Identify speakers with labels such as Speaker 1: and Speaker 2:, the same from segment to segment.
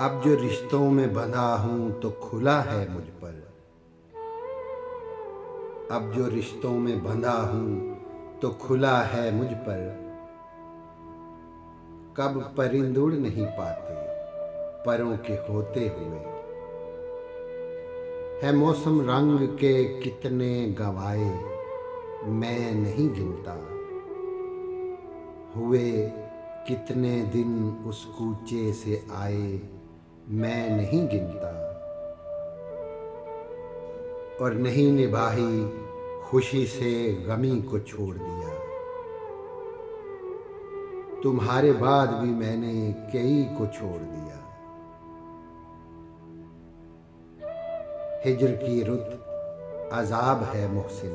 Speaker 1: अब जो रिश्तों में बंधा हूं तो खुला है मुझ पर। अब जो रिश्तों में बंधा हूं तो खुला है मुझ पर। कब परिंद उड़ नहीं पाते परों के होते हुए। है मौसम रंग के कितने गवाए मैं नहीं गिनता। हुए कितने दिन उस कूचे से आए मैं नहीं गिनता। और नहीं निभाई खुशी से गमी को छोड़ दिया। तुम्हारे बाद भी मैंने कई को छोड़ दिया। हिज्र की रुत अजाब है मोहसिन,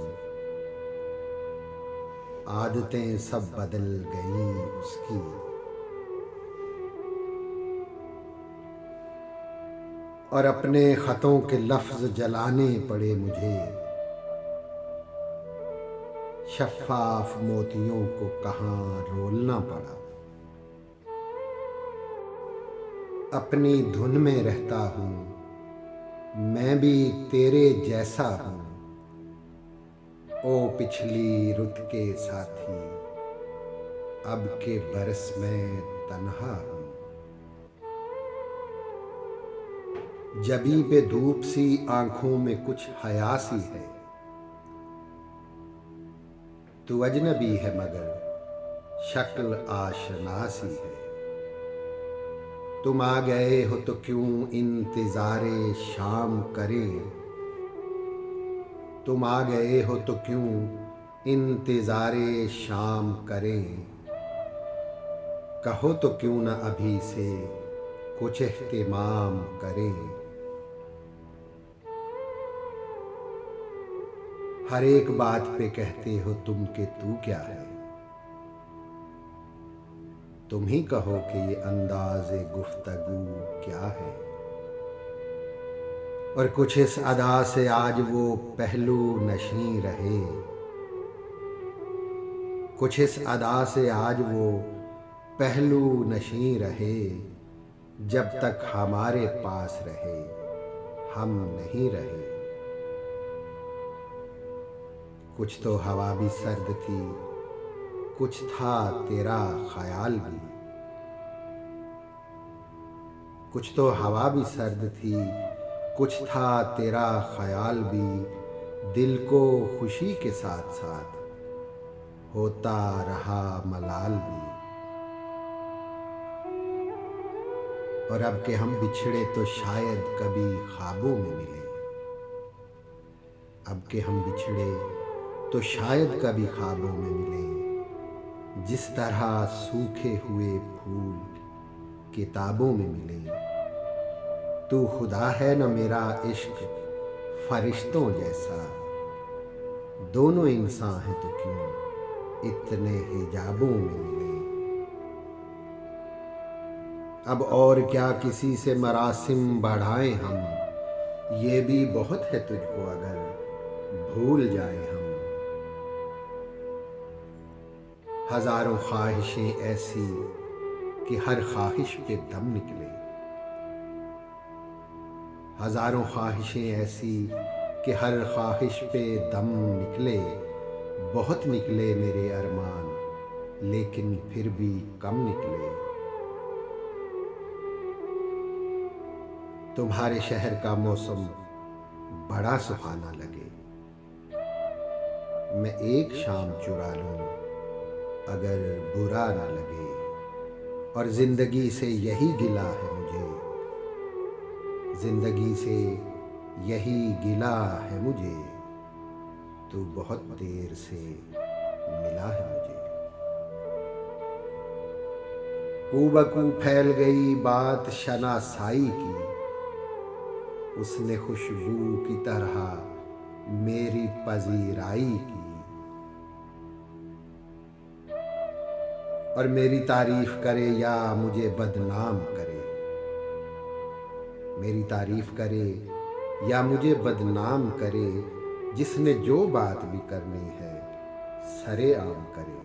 Speaker 1: आदतें सब बदल गईं उसकी। और अपने खतों के लफ्ज जलाने पड़े मुझे। शफ़ाफ मोतियों को कहाँ रोलना पड़ा। अपनी धुन में रहता हूँ मैं भी तेरे जैसा हूँ। ओ पिछली रुत के साथी अब के बरस में तन्हा हूँ। जबी पे धूप सी आंखों में कुछ हया सी है। तू अजनबी है मगर शक्ल आशना सी है। तुम आ गए हो तो क्यों इंतज़ारे शाम करें। तुम आ गए हो तो क्यों इंतज़ारे शाम करें। कहो तो क्यों न अभी से कुछ एहतिमाम करें। हर एक बात पे कहते हो तुम के तू क्या है। तुम ही कहो कि ये अंदाज़े गुफ्तगू क्या है। और कुछ इस अदा से आज वो पहलू नशीं रहे। कुछ इस अदा से आज वो पहलू नशीं रहे। जब तक हमारे पास रहे हम नहीं रहे। कुछ तो हवा भी सर्द थी कुछ था तेरा ख्याल भी। कुछ तो हवा भी सर्द थी कुछ था तेरा ख्याल भी। दिल को खुशी के साथ साथ होता रहा मलाल भी। और अब के हम बिछड़े तो शायद कभी ख्वाबों में मिले। अब के हम बिछड़े तो शायद कभी ख्वाबों में मिले। जिस तरह सूखे हुए फूल किताबों में मिले। तू खुदा है न मेरा इश्क फरिश्तों जैसा। दोनों इंसान हैं तो क्यों इतने हिजाबों में मिले। अब और क्या किसी से मरासिम बढ़ाएं हम। ये भी बहुत है तुझको अगर भूल जाएं हम। हजारों ख्वाहिशें ऐसी कि हर ख्वाहिश पे दम निकले। हजारों ख्वाहिशें ऐसी कि हर ख्वाहिश पे दम निकले। बहुत निकले मेरे अरमान लेकिन फिर भी कम निकले। तुम्हारे शहर का मौसम बड़ा सुहाना लगे। मैं एक शाम चुरा लूं अगर बुरा न लगे। और जिंदगी से यही गिला है मुझे। जिंदगी से यही गिला है मुझे। तू बहुत देर से मिला है मुझे। कूबकू फैल गई बात शनासाई की। उसने खुशबू की तरह मेरी पजीराई की। और मेरी तारीफ करे या मुझे बदनाम करे। मेरी तारीफ करे या मुझे बदनाम करे। जिसने जो बात भी करनी है सरेआम करे।